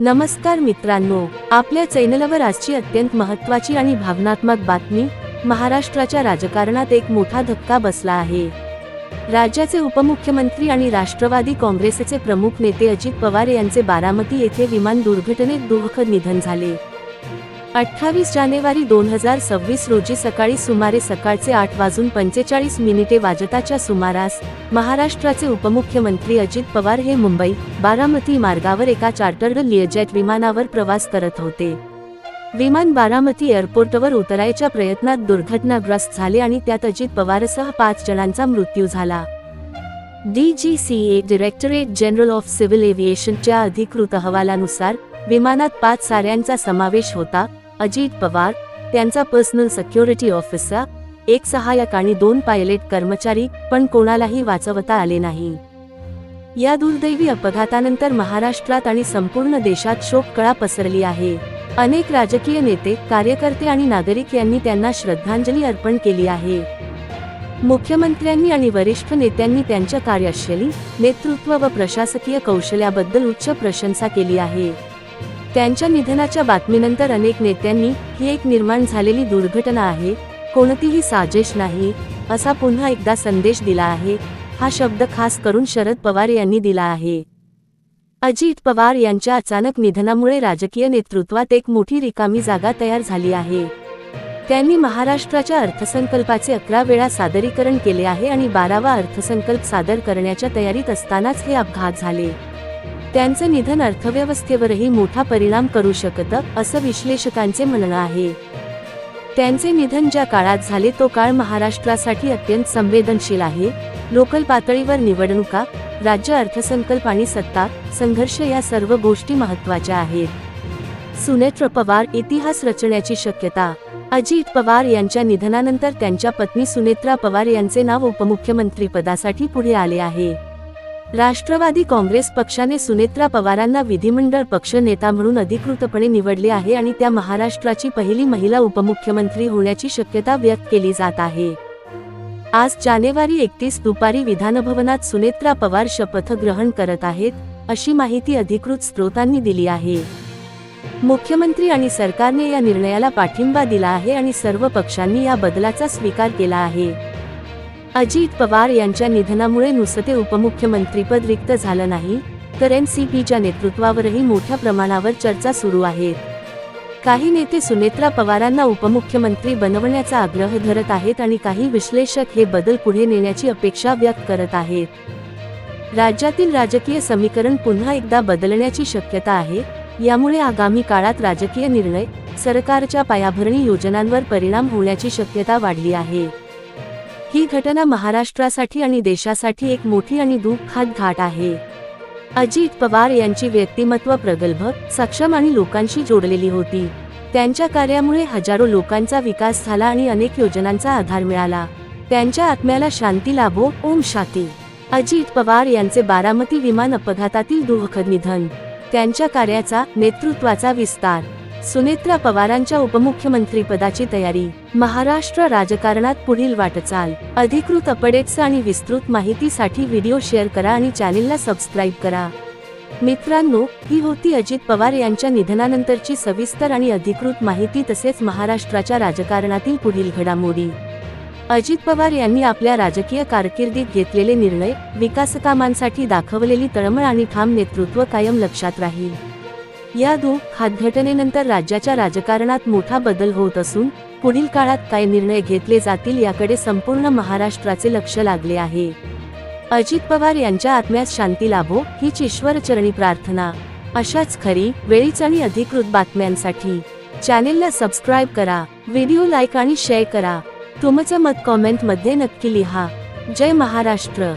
नमस्कार मित्रांनो, आपल्या चॅनलवर आजची अत्यंत महत्त्वाची आणि भावनात्मक बातमी. महाराष्ट्राच्या राजकारणात एक मोठा धक्का बसला आहे. राज्याचे उपमुख्यमंत्री आणि राष्ट्रवादी काँग्रेसचे प्रमुख नेते अजित पवार यांचे बारामती येथे विमान दुर्घटनेत दुःखद निधन झाले. 28 जानेवारी 2026 रोजी सकाळी सुमारे सकाळचे 8:45 वाजताच्या सुमारास महाराष्ट्राचे उपमुख्यमंत्री अजित पवार हे मुंबई बारामती मार्गावर एका चार्टर्ड लिएजेट विमानावर प्रवास करत होते. विमान बारामती एअरपोर्टवर उतरायच्या प्रयत्नात दुर्घटनाग्रस्त झाले आणि त्यात अजित पवारसह 5 जणांचा मृत्यू झाला. DGCA directorate general of civil एव्हिएशनच्या अधिकृत अहवालानुसार विमानात 5 साऱ्यांचा समावेश होता. अजित पवार, त्यांचा पर्सनल सिक्युरिटी ऑफिसर, एक सहाय्यक आणि 2 पायलट कर्मचारी, पण कोणालाही वाचवता आले नाही. या दुर्दैवी अपघातानंतर महाराष्ट्रात आणि संपूर्ण देशात शोककळा पसरली आहे. अनेक राजकीय नेते, कार्यकर्ते आणि नागरिक यांनी त्यांना श्रद्धांजली अर्पण केली आहे. मुख्यमंत्र्यांनी आणि वरिष्ठ नेत्यांनी त्यांच्या कार्यशैली, नेतृत्व व प्रशासकीय कौशल्याबद्दल उच्च प्रशंसा केली आहे. त्यांच्या निधनाच्या बातमीनंतर अनेक नेत्यांनी ही एक निर्माण झालेली दुर्घटना आहे, कोणतीही साजिश नाही, असा पुन्हा एकदा संदेश दिला आहे. हा शब्द खास करून शरद पवार यांनी दिला आहे. अजित पवार यांच्या अचानक निधनामुळे राजकीय नेतृत्वात एक मोठी रिकामी जागा तयार झाली आहे. त्यांनी महाराष्ट्राच्या अर्थसंकल्पाचे 11 वेळा सादरीकरण केले आहे आणि 12वा अर्थसंकल्प सादर करण्याच्या तयारीत असतानाच हे अपघात झाले. त्यांचं निधन अर्थव्यवस्थेवरही मोठा परिणाम करू शकतं, असं विश्लेषकांचे म्हणणं आहे. त्यांचे निधन ज्या काळात झाले तो काळ महाराष्ट्रासाठी अत्यंत संवेदनशील आहे. लोकल पातळीवर निवडणुका, राज्य अर्थसंकल्प आणि सत्ता संघर्ष या सर्व गोष्टी महत्त्वाच्या आहेत. सुनेत्र पवार इतिहास रचण्याची शक्यता. अजित पवार यांच्या निधनानंतर त्यांच्या पत्नी सुनेत्रा पवार यांचे नाव उपमुख्यमंत्रीपदासाठी पुढे आले आहे. राष्ट्रवादी काँग्रेस पक्षाने सुनेत्रा पवारांना विधिमंडळ पक्ष नेता म्हणून अधिकृतपणे निवडले आहे आणि त्या महाराष्ट्राची पहिली महिला उपमुख्यमंत्री होण्याची शक्यता व्यक्त केली जात आहे. आज जानेवारी 31 दुपारी विधानभवनात सुनेत्रा पवार शपथ ग्रहण करत आहेत, अशी माहिती अधिकृत स्रोतांनी दिली आहे. मुख्यमंत्री आणि सरकारने या निर्णयाला पाठिंबा दिला आहे आणि सर्व पक्षांनी या बदलाचा स्वीकार केला आहे. अजित पवार यांच्या निधनामुळे नुसते उपमुख्यमंत्रीपद रिक्त झालं नाही, तर NCPच्या नेतृत्वावरही मोठ्या प्रमाणावर चर्चा सुरू आहेत. काही नेते सुनेत्रा पवारांना उपमुख्यमंत्री बनवण्याचा आग्रह धरत आहेत आणि काही विश्लेषक हे बदल पुढे नेण्याची अपेक्षा व्यक्त करत आहेत. राज्यातील राजकीय समीकरण पुन्हा एकदा बदलण्याची शक्यता आहे. यामुळे आगामी काळात राजकीय निर्णय, सरकारच्या पायाभरणी योजनांवर परिणाम होण्याची शक्यता वाढली आहे. ही घटना महाराष्ट्रासाठी आणि देशासाठी एक मोठी आणि दुःखद घाट आहे. अजित पवार यांची व्यक्तिमत्व प्रगल्भ, सक्षम आणि लोकांशी जोडलेली होती. त्यांच्या कार्यामुळे हजारो लोकांचा विकास झाला आणि अनेक योजनांचा आधार मिळाला. त्यांच्या आत्म्याला शांती लाभो. ओम शांती. अजित पवार यांचे बारामती विमान अपघातातील दुःखद निधन. त्यांच्या कार्याचा, नेतृत्वाचा विस्तार. सुनेत्रा पवारांच्या उपमुख्यमंत्रीपदाची तयारी. महाराष्ट्र राजकारणात पुढील वाटचाल. अधिकृत अपडेट्स आणि विस्तृत माहितीसाठी व्हिडिओ शेअर करा आणि चॅनेलला सबस्क्राईब करा. मित्रांनो, ही होती अजित पवार यांच्या निधनानंतरची सविस्तर आणि अधिकृत माहिती तसेच महाराष्ट्राच्या राजकारणातील पुढील घडामोडी. अजित पवार यांनी आपल्या राजकीय कारकिर्दीत घेतलेले निर्णय, विकासकामांसाठी दाखवलेली तळमळ आणि ठाम नेतृत्व कायम लक्षात राहील. या दुःखद घटनेनंतर राज्याच्या राजकारणात मोठा बदल होत असून पुढील काळात काय निर्णय घेतले जातील याकडे संपूर्ण महाराष्ट्राचे लक्ष लागले आहे. अजित पवार यांच्या आत्म्यास शांती लाभो हीच ईश्वरचरणी प्रार्थना. अशाच खरी, वेळीच आणि अधिकृत बातम्यांसाठी चॅनेलला सबस्क्राईब करा, व्हिडिओ लाईक आणि शेअर करा. तुमचं मत कॉमेंटमध्ये नक्की लिहा. जय महाराष्ट्र.